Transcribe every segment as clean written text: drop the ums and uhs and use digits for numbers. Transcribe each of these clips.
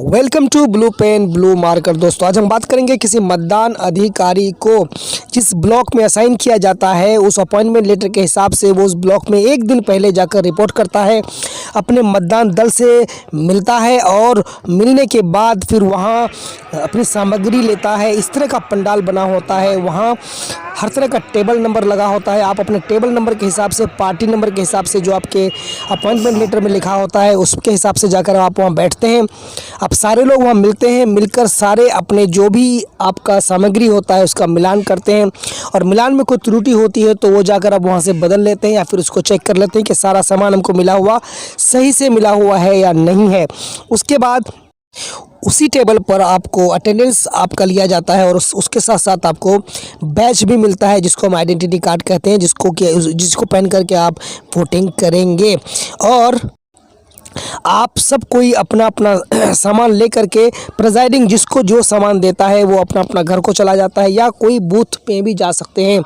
Welcome to blue pen blue marker. दोस्तों, आज हम बात करेंगे किसी मतदान अधिकारी को जिस ब्लॉक में असाइन किया जाता है उस अपॉइंटमेंट लेटर के हिसाब से वो उस ब्लॉक में एक दिन पहले जाकर रिपोर्ट करता है, अपने मतदान दल से मिलता है और मिलने के बाद फिर वहाँ अपनी सामग्री लेता है। इस तरह का पंडाल बना होता है, वहाँ हर तरह का टेबल नंबर लगा होता है। आप अपने टेबल नंबर के हिसाब से, पार्टी नंबर के हिसाब से, जो आपके अपॉइंटमेंट लेटर में लिखा होता है उसके हिसाब से जाकर आप वहाँ बैठते हैं। आप सारे लोग वहाँ मिलते हैं, मिलकर सारे अपने जो भी आपका सामग्री होता है उसका मिलान करते हैं और मिलान में कोई त्रुटि होती है तो वो जाकर आप वहाँ से बदल लेते हैं या फिर उसको चेक कर लेते हैं कि सारा सामान हमको मिला हुआ सही से मिला हुआ है या नहीं है। उसके बाद उसी टेबल पर आपको अटेंडेंस आपका लिया जाता है और उसके साथ साथ आपको बैच भी मिलता है जिसको हम आइडेंटिटी कार्ड कहते हैं, जिसको पहन करके आप वोटिंग करेंगे। और आप सब कोई अपना अपना सामान ले करके प्रिजाइडिंग जिसको जो सामान देता है वो अपना अपना घर को चला जाता है या कोई बूथ पे भी जा सकते हैं।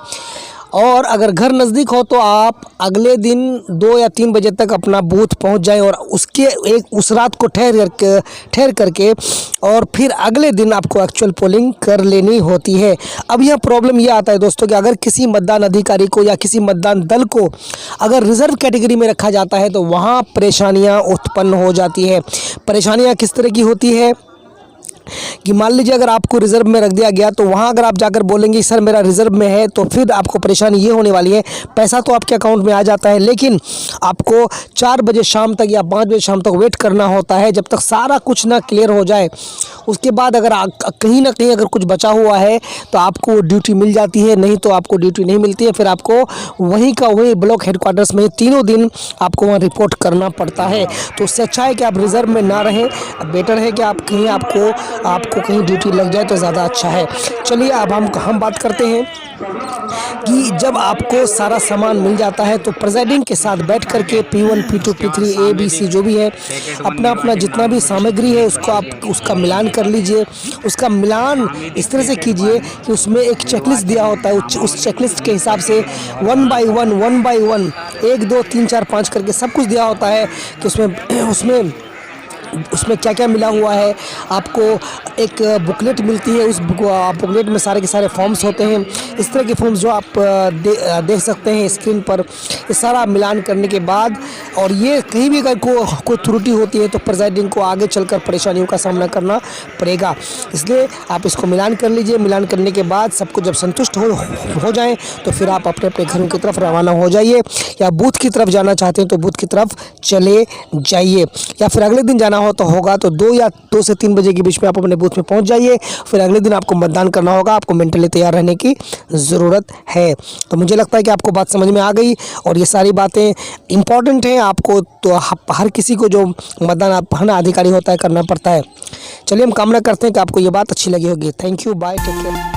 और अगर घर नज़दीक हो तो आप अगले दिन 2 या 3 बजे तक अपना बूथ पहुंच जाएं और उस रात को ठहर करके और फिर अगले दिन आपको एक्चुअल पोलिंग कर लेनी होती है। अब यह प्रॉब्लम यह आता है दोस्तों कि अगर किसी मतदान अधिकारी को या किसी मतदान दल को अगर रिज़र्व कैटेगरी में रखा जाता है तो वहाँ परेशानियाँ उत्पन्न हो जाती है। परेशानियाँ किस तरह की होती है कि मान लीजिए अगर आपको रिज़र्व में रख दिया गया तो वहाँ अगर आप जाकर बोलेंगे सर मेरा रिज़र्व में है तो फिर आपको परेशानी ये होने वाली है, पैसा तो आपके अकाउंट में आ जाता है लेकिन आपको 4 बजे शाम तक या 5 बजे शाम तक वेट करना होता है जब तक सारा कुछ ना क्लियर हो जाए। उसके बाद अगर कहीं ना कहीं अगर कुछ बचा हुआ है तो आपको वो ड्यूटी मिल जाती है, नहीं तो आपको ड्यूटी नहीं मिलती है। फिर आपको वहीं का वही ब्लॉक हेडक्वार्टर्स में तीनों दिन आपको वहाँ रिपोर्ट करना पड़ता है। तो उससे अच्छा है कि आप रिज़र्व में ना रहें, बेटर है कि आप कहीं आपको कहीं ड्यूटी लग जाए तो ज़्यादा अच्छा है। चलिए अब हम बात करते हैं कि जब आपको सारा सामान मिल जाता है तो प्रेसिडेंट के साथ बैठ करके P1 P2 P3 ABC जो भी है अपना अपना जितना भी सामग्री है उसको आप उसका मिलान कर लीजिए। उसका मिलान इस तरह से कीजिए कि उसमें एक चेकलिस्ट दिया होता है, उस चेकलिस्ट के हिसाब से 1 बाई 1 1 2 3 4 5 करके सब कुछ दिया होता है कि उसमें क्या क्या मिला हुआ है। आपको एक बुकलेट मिलती है, उस बुकलेट में सारे के सारे फॉर्म्स होते हैं। इस तरह के फॉर्म्स जो आप देख सकते हैं स्क्रीन पर। ये सारा मिलान करने के बाद और ये कहीं भी अगर कोई त्रुटि होती है तो प्रेसिडेंट को आगे चलकर परेशानियों का सामना करना पड़ेगा। इसलिए आप इसको मिलान कर लीजिए। मिलान करने के बाद सबको जब संतुष्ट हो जाएं तो फिर आप अपने अपने घरों की तरफ रवाना हो जाइए या बूथ की तरफ जाना चाहते हैं तो बूथ की तरफ चले जाइए या फिर अगले दिन जाना तो होगा तो 2 से 3 बजे के बीच में आप अपने बूथ में पहुंच जाइए। फिर अगले दिन आपको मतदान करना होगा, आपको मेंटली तैयार रहने की ज़रूरत है। तो मुझे लगता है कि आपको बात समझ में आ गई और ये सारी बातें इंपॉर्टेंट हैं आपको, तो हर किसी को जो मतदान अधिकारी होता है करना पड़ता है। चलिए हम कामना करते हैं कि आपको ये बात अच्छी लगी होगी। Thank you, bye, take care.